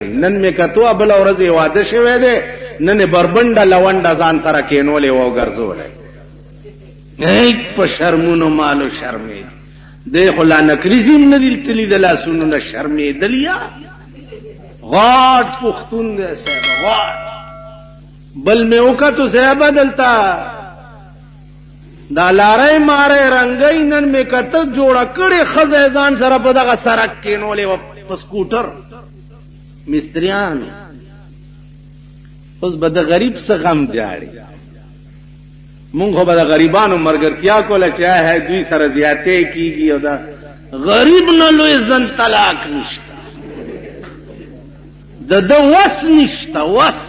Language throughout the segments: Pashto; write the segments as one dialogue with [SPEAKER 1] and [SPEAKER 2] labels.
[SPEAKER 1] نن می کتو بل ورځ واده شوه دی نن بربنده لونده ځان سره کینولې و ګرځولې ایک په شرمونو مالو شرمې د خلا نکریزم نه دل تلی د لاسونو نه شرمې دلیا غاټ پختون دې صاحب غاټ بل می وکړو صاحب دلتا دا لارې ماره رنگای نن می کته جوړه کړي خزیدان سره په دغه سرک کینولې و په سکوټر مستریان اوس به د غریب څخه غم جاړي مونږ به د غریبانو مرګرتیا کوله چې هه دوی سره زیاتې کیږي او دا غریب نه لوی ځن طلاق نشته د وس نشته وس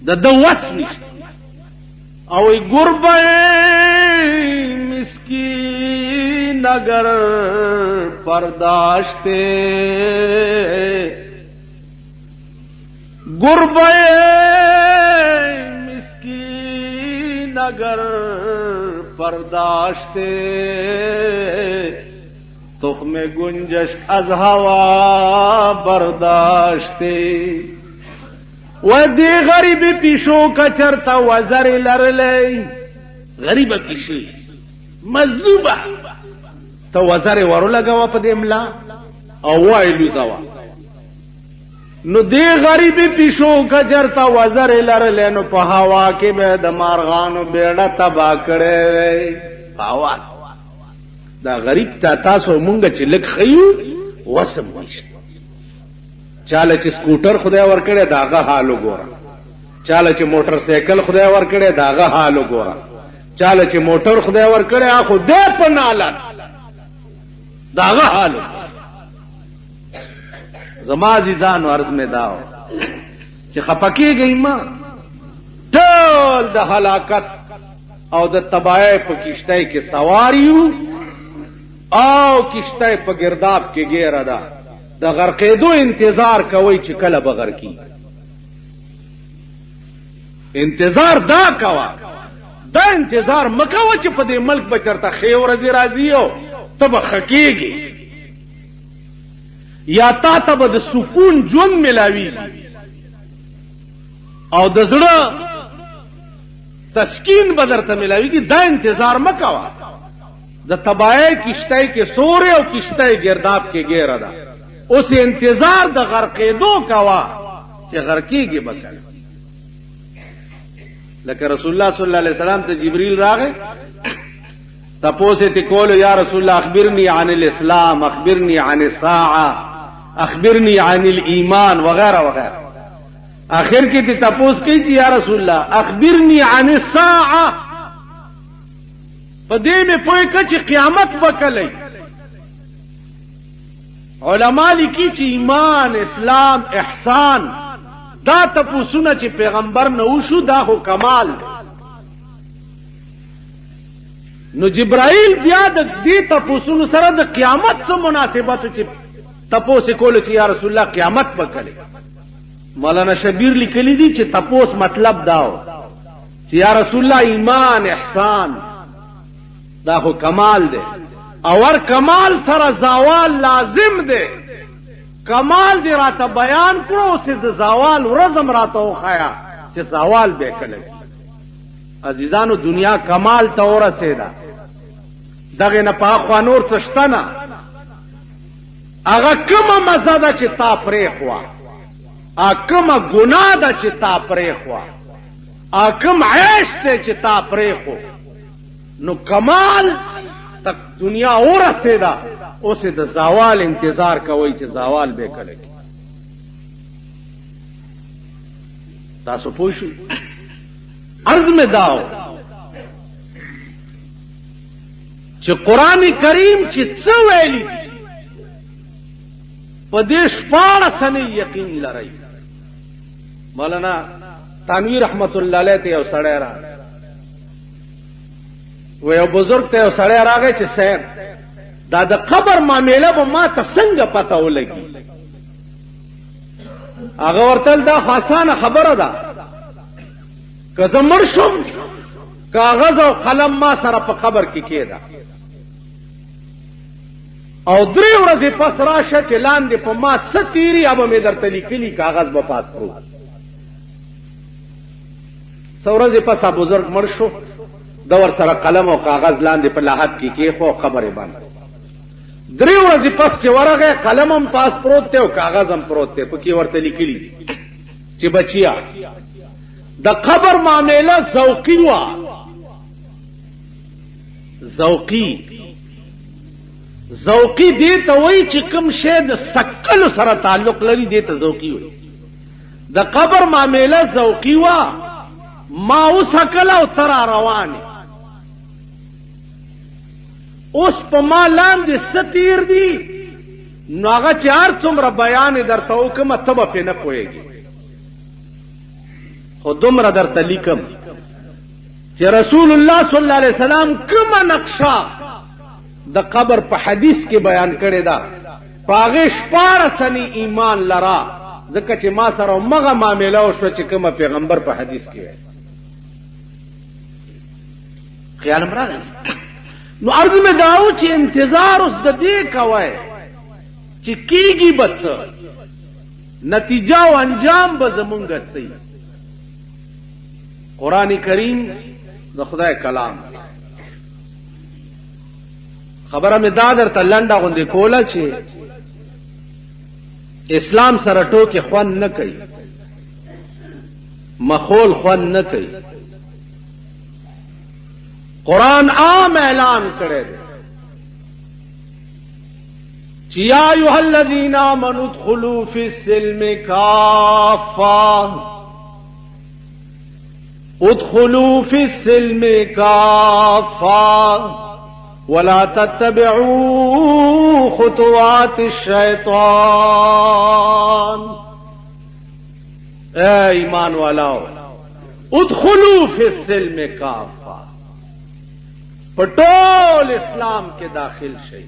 [SPEAKER 1] د وس نشته او ګربه مسکین اگر پرداشتے گربے مسکین اگر پرداشتے تخم گنجش از ہوا برداشتے و دی غریب پیشو کا چرتا وزر لرلے غریب پیشو مزوبہ تو وزر ورو لگاوا په دې املا او وایلو زوا نو دې غریبي پیشو کجرتا وزر لرل نو په هوا کې به د مارغانو بیړه تبا کړي هوا دا غریب ته تاسو مونږ چې لک خيو وسم نشته چاله چې سکوټر خدای ورکړي داغه حالو ګوره چاله چې موټر سایکل خدای ورکړي داغه حالو ګوره چاله چې موټر خدای ورکړي اخو دې په نالت داغه حالو زما عزیزانو عرض میں داو چې خپکی گئی ما ټول د هلاکت او د تباہی په کشتۍ کې سواریو او کشتۍ په گرداب کې ګیره ده د غرقېدو انتظار کوي چې کله بغیر کی انتظار دا کوا دا انتظار مکوه چې په دې ملک بچرته خیر ورځي راځي تب خکیگی یا تا تب د سکون ژوند ملاوی او د زړه تسکین بدرته ملاوی کی دا انتظار مکوا د تباہی کشتۍ کې سورې او کشتۍ گرداب کې ګیره ده اوس انتظار د غرقېدو کوا چې غرقېږي بکل لکه رسول الله صلی الله علیه وسلم ته جبرئیل راغی تپوسه تی کولو یا رسول الله اخبرنی عن الاسلام اخبرنی عن الساعه اخبرنی عن الايمان وغیرہ وغیرہ آخر کې تی تپوس کوي چې یا رسول الله اخبرنی عن الساعه په دې مې پوهه کړه چې قیامت وکړي علما لیکي چې ایمان اسلام احسان دا تپوسونه چې پیغمبر نه وشو دا هو کمال نو جبرائیل بیا د دې تپوسونو سره د قیامت سره مناسبت چې تپوس کول چې یا رسول الله قیامت وکړي مولانا شبیر لیکلی دي چې تپوس مطلب داو چې یا رسول الله ایمان احسان دا خو کمال دی او ور کمال سره زوال لازم دی کمال دی راته بیان کړو چې د زوال ورځم راته وخایا چې زوال به کړي عزیزانو دنیا کمال ته ورسېده دغه نه پاخوا نور څشتنه هغه کومه مزه ده چې تا پرې خوا کومه ګناه ده چې تا پرې خوا کوم عیش ده چې تا پرې خو نو کمال تک دنیا ورسېده اوس د زوال انتظار کوي چې زوال به کړي تاسو پوه شئ عرض میں داو چې قران کریم چې څه ویلي په دې شپاړه سنې یقین لرئ مولانا تنویر رحمت الله علیه ته یو سړی راغی و یو بزرگ ته یو سړی راغی چې صاحب دا د قبر معاملې به ما ته څنګه پته ولګي هغه ورته دا آسانه خبره ده که زه مړ شم کاغذ او قلم ما سره په قبر کې کېده او 3 ورځې پس راشه چې لاندې په ما څه تیري ابه مې درته لیکلي کاغذ به پاس کړو. څو ورځې پس بزرګ مړ شو، د ورسره قلم او کاغذ لاندې په لاحت کې کېښو، خبرې بند. 3 ورځې پس چې ورغی قلم هم پاس پروت دی او کاغذ هم پروت دی، پکې ورته لیکلي دي چې بچیا د قبر معامله ذوقي وه. ذوقي دې ته وایي چې کوم شی د سکلو سره تعلق لري، دې ته ذوقي وایي. د قبر معامله ذوقي وه، ما وسکل او تر روانه. اوس په ما لاندې څه تیر دي نو هغه چې هر څومره بیان درته وکړم ته به پرې نه پوهېږې، خو دومره درته لیکم چې رسول الله صلی الله علیه وسلم کومه نقشه د قبر په حدیث کې بیان کړې ده، په هغې 14 سنې ایمان لره، ځکه چې ما سره همغه معامله وشوه چې کومه پیغمبر په حدیث کې وایي. خیال م راغلی. نو عرض مې دا و چې انتظار اوس د دې کوئ چې کېږي به څه، نتیجه او انجام به زمونږ څه. قرآن کریم د خدای کلام. خبره مې دا درته لنډه غوندې کوله چې اسلام سره ټوکې خوند نه کوي، مخول خوند نه کوي. قرآن عام اعلان کړی دی چې یا ایها الذین آمنوا ادخلوا فی السلم کافة، ادخلوا فی السلم کافة ولا تتبعوا خطوات الشیطان. اے ایمان والاو، ادخلوا فی السلم کافة، پټول اسلام کې داخل شئ.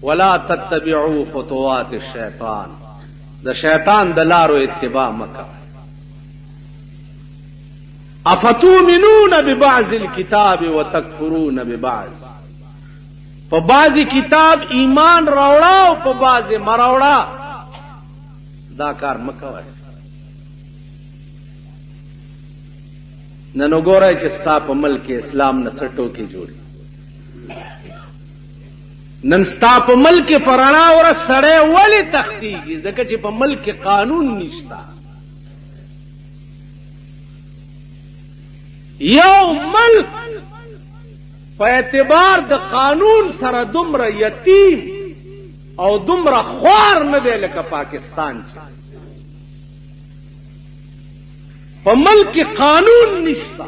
[SPEAKER 1] ولا تتبعوا خطوات الشیطان، د شیطان د لارو اتباع مکه. افتؤمنون ببعض الكتاب وتکفرون ببعض، په بعضی کتاب ایمان راوړه او په بعضی مراوړه، دا کار مکوئ. نن وګورئ چې ستا په ملک اسلام نه څه ټوکې جوړي. نن ستا په ملک په رڼا ورځ سړی ولې تښتېږي؟ ځکه چې په ملک قانون نشته. یو ملک په اعتبار د قانون سره دومره یتیم او دومره خوار نه دی لکه پاکستان چې په ملک قانون نشته.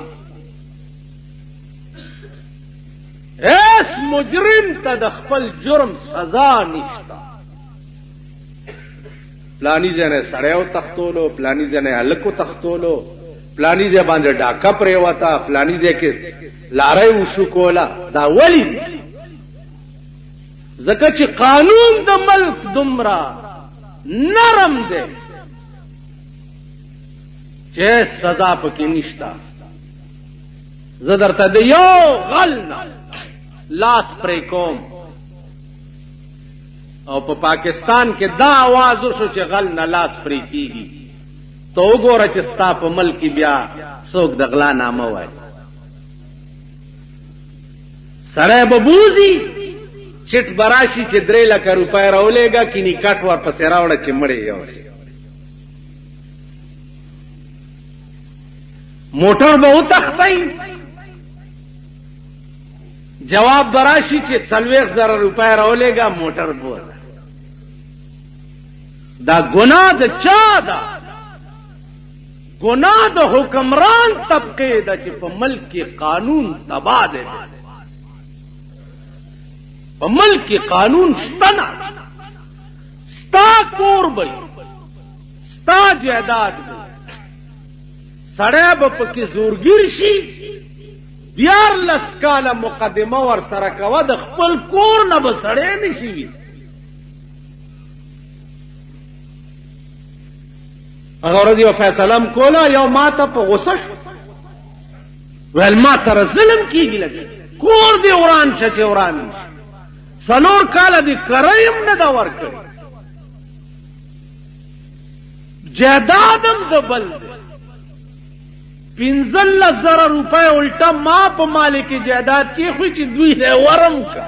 [SPEAKER 1] هیڅ مجرم ته د خپل جرم سزا نشته. پلانی ځای نه سړی وتښتولو، پلانی ځای نه هلک وتښتولو، پلانی ځای باندې ډاکه پرېوته، پلانی ځای کې لاره وشو کوله. دا ولې دي؟ ځکه چې قانون د ملک دومره نرم دی چې سزا پکې نشته. زه درته د یو غل نه لاس پرې کوم، او په پاکستان کې دا आवाज وشو چې غل نه لاس پرې کیږي، ته وګوره چې ستا په ملک بیا څوک د غلا نامه وایي. سړی به بوځي، چټ به راشي چې 3 لکه روپۍ راولېږه، کینی کټ ورپسې راوړه چې مړې یوسي. موټر به وتښتئ، جواب به راشي چې 40,000 روپۍ راولېږه، موټر بوځه. دا ګناه د چا ده؟ ګناه د حکمران طبقې ده چې په ملک کې قانون تباه دی. په ملک کې قانون شته نه. ستا کور به ستا جایداد به سړی به پکې زورګیر شي، 14 کاله مقدمه ور سره کوه، د خپل کور نه به سړی نشي وي. هغه ورځ یو فیصله م کوله، یو ما ته په غوسه شو، ویل ما سره ظلم کېږي، لږ کور دې وران شه چې وران شي، سلور کاله دی کرایم نه دا ورکړي جیدادم د بل دی 15,000 روپے الټا ما په مالک جیداد کې خو چې دوی له ورم کا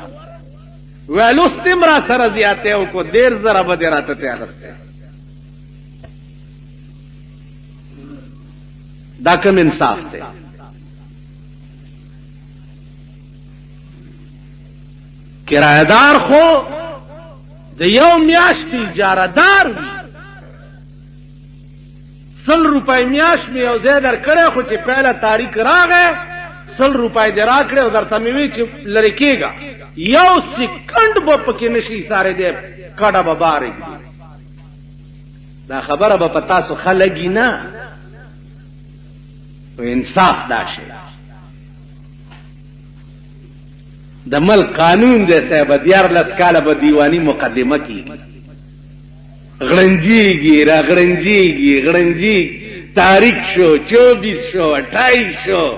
[SPEAKER 1] ویلو استمرا سره زیاته او کو 1,000 به راته ته اغسته دا کوم انصاف دی کرایدار خو د یو میاشتې اجارهدار وي 100 روپۍ میاشت مې یو ځای درکړی خو چې پهله تاریخ راغی 100 روپۍ دې راکړې او درته مې وی چې لرې کېږه یو سیکنډ به پکې نشي سارې دی کډه به بار ږدي دا خبره به په تاسو ښه لګي نه انصاف دا شی د ملک قانون دی صاحب 14 کاله به دیوانی مقدمه کیږي غړنجیږي را غړنجیږي تاریخ شو 24 شو 28 شو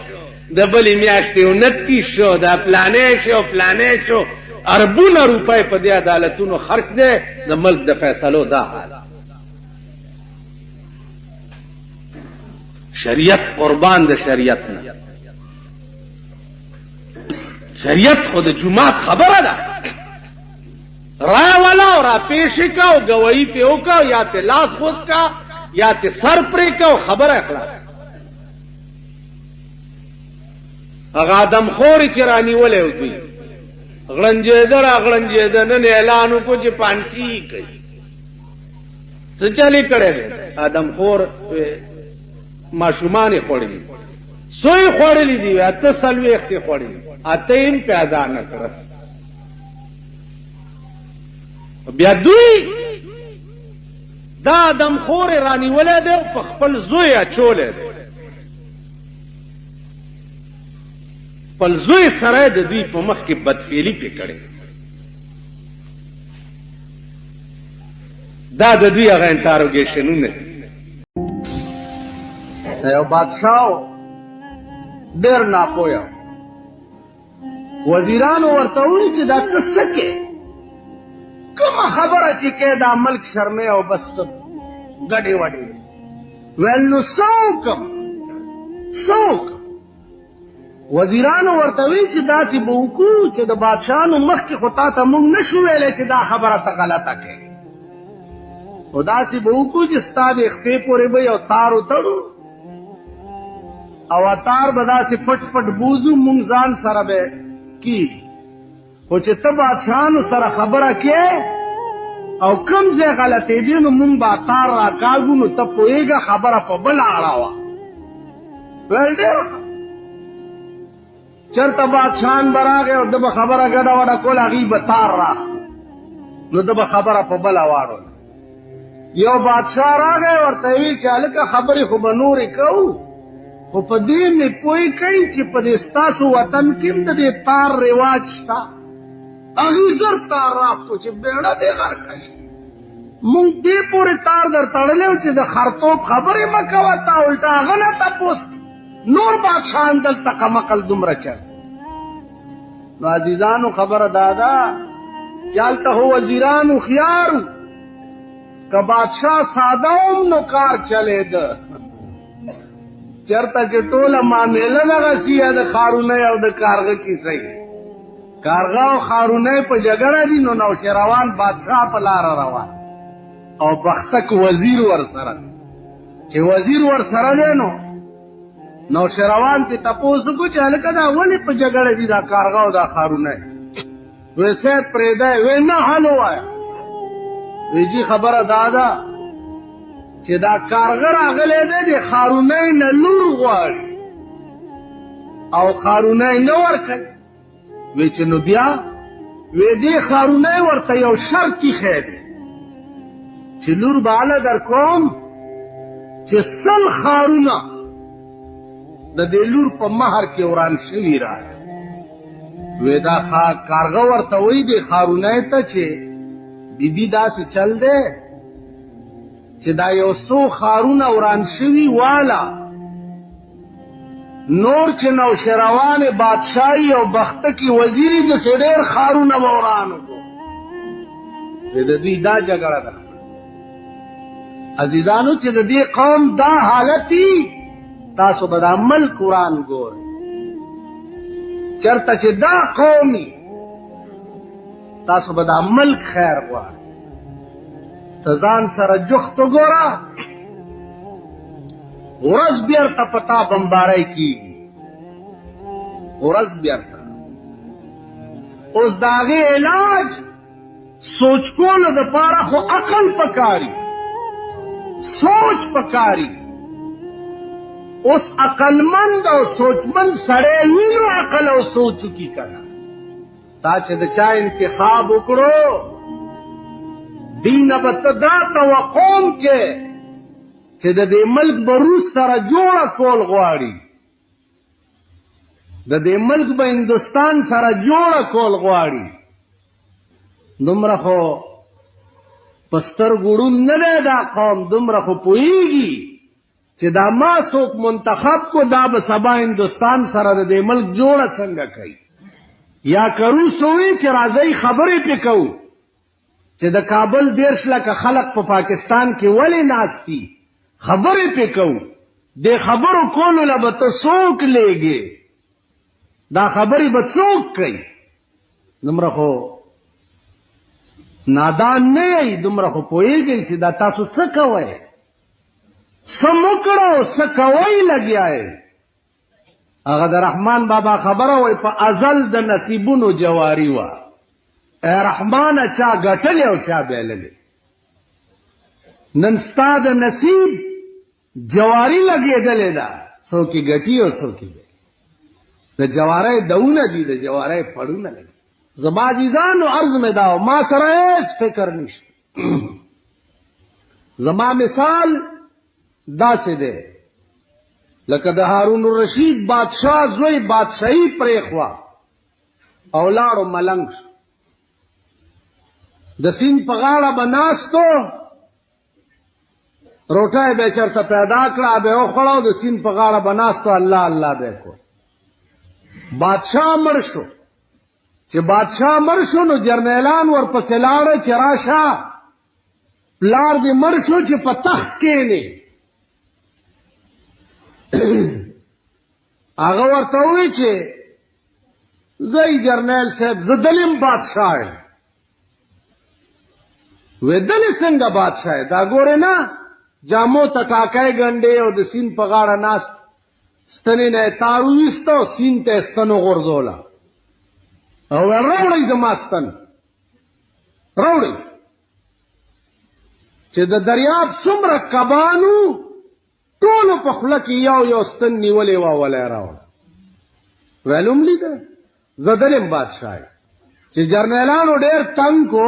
[SPEAKER 1] د بلې میاشتې 29 شو دا پلانې شو اربونه روپۍ په دې عدالتونو خرج دی د ملک د فیصلو دا حال شریعت قربان د شریعت نه شریعت خود جماعت خبره ده رای والا او را پیش کا او گواہی په وکا یا ته لاس خوس کا یا ته سر پرې کا او خبره اخلاص هغه آدم خوري چې رانیولې وي غړنجېده نن اعلان وکړو چې پانسی کوي څه چالي کړي آدم خور ماشومان خوړلي سوی خوړلي دي اته سلويختي خوړلي اته هم پیدا نه کړ بیا دوی دا آدم خور رانیولې ده په خپل زوی اچولې ده خپل زوی سره د دوی په مخ کې بدفعلی پې کړې دا د دوی هغه انټاروګیشنونه یو بادشاہ ډېر ناپوهه وزیرانو ورته وویل چې دا ته څه کې کومه خبره چې کې دا ملک شرمې او بس ګډې وډې ویل نو څه وزیرانو ورته ویل چې داسې به وکړو چې د بادشاهانو مخکې خو تا ته موږ نه شو ویلی چې دا خبره ته غلطه کوې خو داسې به وکړو چې ستا د خپې پورې به یو تار وتړو او اتار به داسې پټ پټ بوزو مونږ ځان سره به کیږي خو چې ته بادشاهانو سره خبره کې او کوم ځای غلطېدې نو مونږ به اتار راکاږو نو ته پوهېږه خبره په بله اړه وه ویل ډېر چېرته بادشاهان به راغی او ده به خبره ګډه وډه کوله هغوی به تار راغله نو ده به خبره په بله واړوله یو بادشاه راغی ورته یې ویل چې هلکه خبرې خو به نورې کوو خو په دې مې پوه کوي چې په دې ستاسو وطن کې هم د دې تار رواج شته هغوی زر تار راکړو چې بیړه دې غرقه شي مونږ دې پورې تار در تړلی و چې د خرطوب خبرې مه کوه تا الټه هغه نه تپوس نور بادشاهان دلته کمقل دومره چل نو عزیزانو خبره دا ده چې هلته خو وزیران هوښیار وو که بادشاه ساده هم نو کار چلېده چرته چې ټوله معامله دغسې یا د ښارونی او د کارغه کیسه وي کارغه او ښارونی په جګړه دي نو نوشیروان بادشاه په لاره روان او بختک وزیر ورسره چې وزیر ورسره دی نو نوشیروان پې تپوس وکړو چې هلکه دا ولې په جګړه دي دا کارغه او دا ښارونی وی صاحب پرېږدی وی نه حل ووایه وی جي خبره دا ده چې دا کارغه راغلی دی د ښارونی نه لور غواړي او ښارونی نه ورکوي وی چې نو بیا وی دې ښارونی ورته یو شرط ایښی دی چې لور به هله در کوم چې 100 ښارونه د دې لور په مهر کې وران شوي راغی وی دا کارغه ورته وایي دې ښارونی ته چې بیبي داسې چل دی چې دا یو څو ښارونه وران شوي واله نور چې نو شروان بادشاہي او بخت کی وزیری د سډیر خارونه ورانو کو د دې دا جګړه ده عزیزانو چې د دې قوم دا حالتي تاسو به د عمل قرآن ګور چرته چې دا قومي تاسو به د عمل خیر غواړئ ته ځان سره جخت وګوره ورځ بیرته پتا بمبارۍ کیږي ورځ بیرته اوس د هغې علاج سوچ کولو دپاره خو عقل پکاري سوچ پکاري اوس عقلمند او سوچمند سړی وینو عقل او سوچ کی کنه تا چې د چا انتخاب وکړو دینه به ته دا توقع کې چې د دې ملک به روس سره جوړه کول غواړي د دې ملک به هندوستان سره جوړه کول غواړي دومره خو په سترګو ړوند نه دی دا قوم دومره خو پوهېږي چې دا ما څوک منتخب کو دا به سبا هندوستان سره د دې ملک جوړه څنګه کوي یا که روس ووایي چې راځئ خبرې پې کوو چې د کابل 10 لکه خلق په پاکستان کې ولې ناست دي خبرې پې کوو دې خبرو کولو له به ته څوک لیږې دا خبرې به څوک کوي دومره خو نادان نه یې دومره خو پوهېږئ چې دا تاسو څه کوئ څه مو کړو څه کوئ لګیا یې هغه د رحمان بابا خبره وایي په ازل د نصیبونو جواري وه ای رحمانه چا ګټلې او چا بیللې نن ستا د نصیب جواری لګېدلې ده څوک یې ګټي او څوک یې د جوارۍ دونه دي د جوارۍ پړونه لګي زما عزیزانو عرض مې دا ما سره هېڅ فکر نشته زما مثال داسې دی لکه د هارون الرشید بادشاه زوی بادشاهي پرېښوه او لاړو ملنګ د سیند په غاړه به ناستو روټۍ به یې چېرته پیدا کړه به یې وخوړه او د سیند په غاړه به ناستو الله الله به یې کړو بادشاه مړ شو چې بادشاه مړ شو نو جرنیلان ورپسې لاړه چې راشه پلار دې مړ شو چې په تخت کښېنې هغه ورته ووایي چې زه جرنیل صاحب زه دلیم بادشاه یم وی دلې څنګه بادشاه یې دا ګورې نه جامو ته ټاکی ګنډې او د سیند په غاړه ناست ستنې نه یې تار وویسته او سیند ته یې ستن وغورځوله او ویل راوړئ زما ستن راوړئ چې د دریاب څومره کبانو ټولو په خوله کې یو یو ستن نیولې وه وله یې راوړه ویل هم لیده زه دلیم بادشاه یم چې جرنیلانو ډېر تنګ کو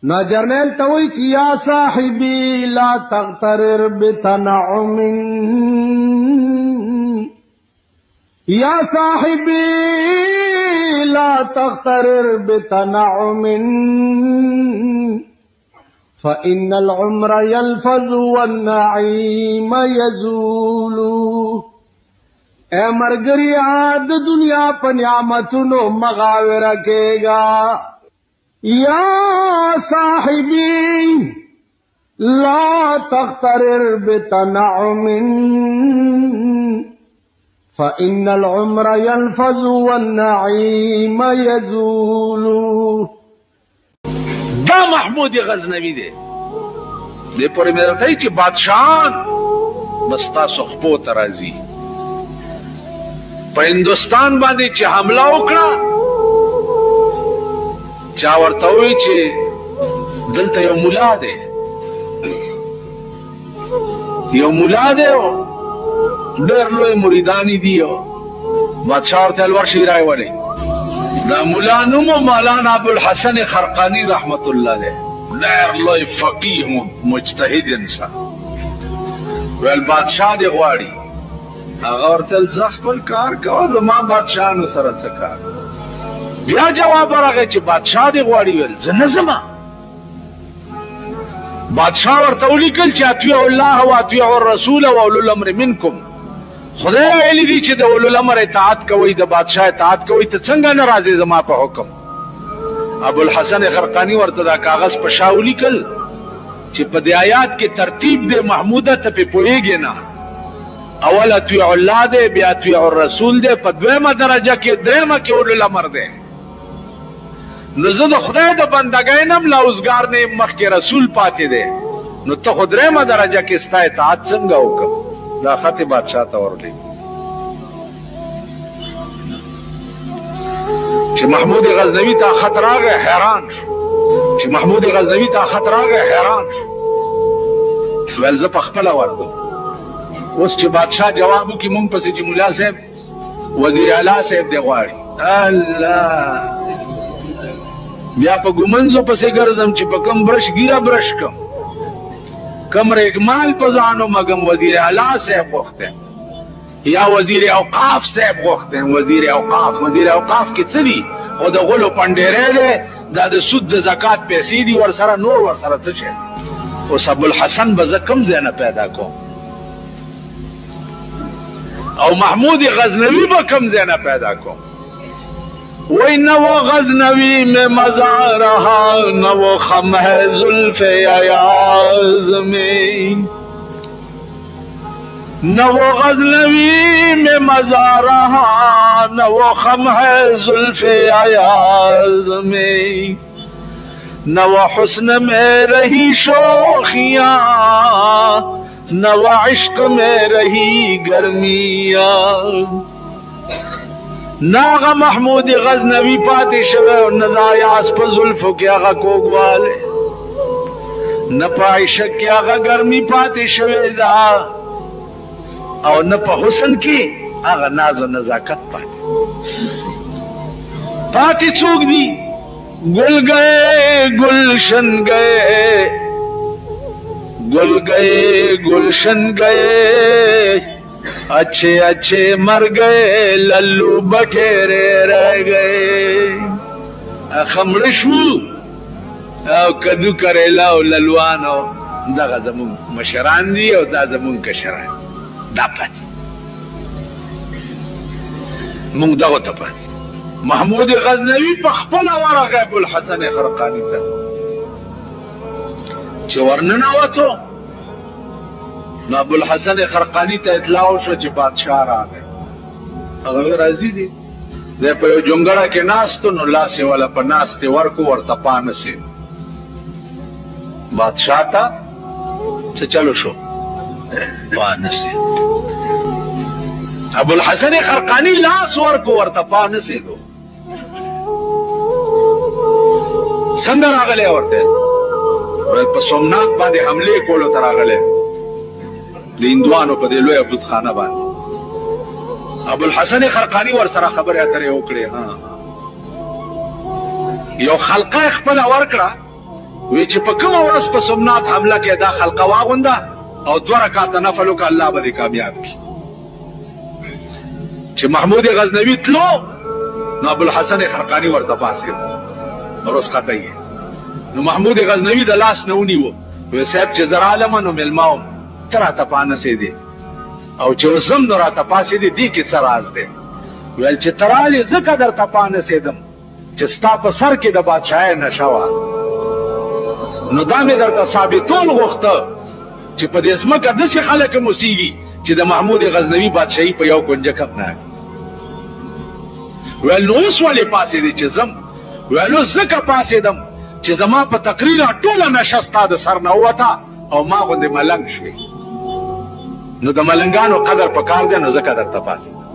[SPEAKER 1] نو جرنیل ته وایي چې یا صاحبي لا تغترر بتنعم یا صاحبي لا تغترر بتنعم فإن العمر يلفظ والنعيم يزول اے مرګریا د دنیا په نعمتونو مغاوره کېږه یا صاحبی لا تغترر بتنعم فإن العمر يلفظ والنعيم يزول دا محمود غزنوی دی دې پورې مې راته چې بادشاهان بس تاسو خپو ته راځي په هندوستان باندې چې حمله وکړه چا ورته وایي چې دلته یو ملا دی یو ملا دی ډېر لوی مریدانی دي بادشاه ورته ورشئ رایولئ دا ملا نوم مولانا ابوالحسن خرقاني رحمت الله دی ډېر لوی فقیه مجتهد انسان ویل بادشاه دې غواړي هغه ورته ویل زه خپل کار کوه زما بادشاهانو سره څه کار بیا جواب راغی چې بادشاه دې غواړي ویل زه نه ځمه بادشاه ورته ولیکل چې اطیعوا الله واطیعوا الرسول واولو الامر منکم خدای ویلي دي چې د اولو الامر اطاعت کوئ، د بادشاہ اطاعت کوئ، ته څنګه نه راځې زما په حکم؟ ابوالحسن خرقانی ورته دا کاغذ په شا ولیکل چې په دې آیات کې ترتیب دی محموده، ته پې پوهېږې نه. اول اطیع الله دی، بیا اطیع الرسول دی، په دویمه درجه کې درېمه کې اولو الامر دی. نو زه د خدای د بندګۍ نه م لاوزګار نه یم، مخکې رسول پاتې دی، نو ته خو درېمه درجه کې ستا اطاعت څنګه وکړم؟ دا خط بادشاہ ته ورلیږي چې محمود غزنوي ته خط راغی، حیران شو چې محمود غزنوي ته خط راغی، حیران شو. ویل زه پخپله ورځم. اوس چې بادشاہ جواب وکړي مونږ پسې چې ملا صاحب وزیر اعلی صاحب دی غواړي، الله بیا په ګومنځو پسې ګرځم چې په کوم برش ګیره برش کم، کم ریګمال په ځانو مګم. وزیر اعلی صاحب غوښتی یا وزیر اوقاف صاحب غوښتی. وزیر اوقاف کې څه دي؟ خو د غلو پنډیری دی، دا د سود د زکات پیسې دي ورسره، نور ورسره څه شی. اوس ابوالحسن به زه کوم ځای نه پیدا کوم او محمود غزنوي به کوم ځای نه پیدا کوم؟ وہی نہ وہ غزنوی میں مزہ رہا، نہ وہ خم ہے زلف ایاز میں، نہ وہ غزنوی میں مزہ رہا، نہ وہ خم ہے زلف ایاز میں، نہ وہ حسن میں رہی شوخیاں، نہ وہ عشق میں رہی گرمیاں. ناغه محمود غزنوی پاتې شوی او نه د ایاز په زلفو کې هغه کوږوالی، نه په عشق کې هغه ګرمي پاتې شوی ده، او نه په حسن کې هغه ناز و نزاکت پاتې څوک دي؟ گل گئے گلشن گئے، گل گئے گلشن گئے، اچھے اچھے مر گئے، للو بٹیرے رہ گئے. خمړ شو او کدو کریلا او للوانو دغه زمون مشران دي او دا زمون کشران، دا پاتې مونږ دغه ته پاتې. محمود غزنوي په خپله ورغی ابوالحسن خرقاني ته چې ورننوتو. نو ابوالحسن خرقانی ته اطلاع شو چې بادشاہ راغی. هغه راځي دي دی په یو جونګړه کې ناستو، نو لاس یې والا په ناستې ورکو، ورته پانسې بادشاہ ته څه چلو شو، پانسې. ابوالحسن خرقانی لاس ورکو، ورته پانسېدو. څنګه راغلی ورته؟ په سومنات باندې حملې کولو ته راغلی د هندوانو په دې لویه بتخانه باندې. ابوالحسن خرقانی ورسره خبرې اترې وکړې. یو خلقه خپله ورکړه، وی چې په کومه ورځ په سومنات حمله کې دا خلقه واغونده او 2 رکعاته نفل وکړه، الله به دې کامیاب کړي. چې محمود غزنوي تلو، نو ابوالحسن خرقانی ورته پاسېد، رخصته یې. نو محمود غزنوي د لاس نه ونیوه، وی صاحب چې زه رالمه نو مېلمه وم، ته راته پانسېدې او چې اوس هم نو راته پاسېدې، دې کې څه راز دی؟ ویل چې ته رالې ځکه درته پانسېدم چې ستا په سر کې د بادشاهۍ نشه وه، نو دا مې درته ثابتول غوښته چې په دې ځمکه داسې خلک هم اوسېږي چې د محمود غزنوي بادشاهي په یو کونجه کم نه. ویل نو اوس ولې پاسېدې چې ځم؟ ویل اوس ځکه پاسېدم چې زما په تقریر ټوله نشه ستا د سر نه ووته او ما غوندې ملنګ شوې، نو د ملنګانو قدر پکار دی، نو ځکه درته پاسېدم.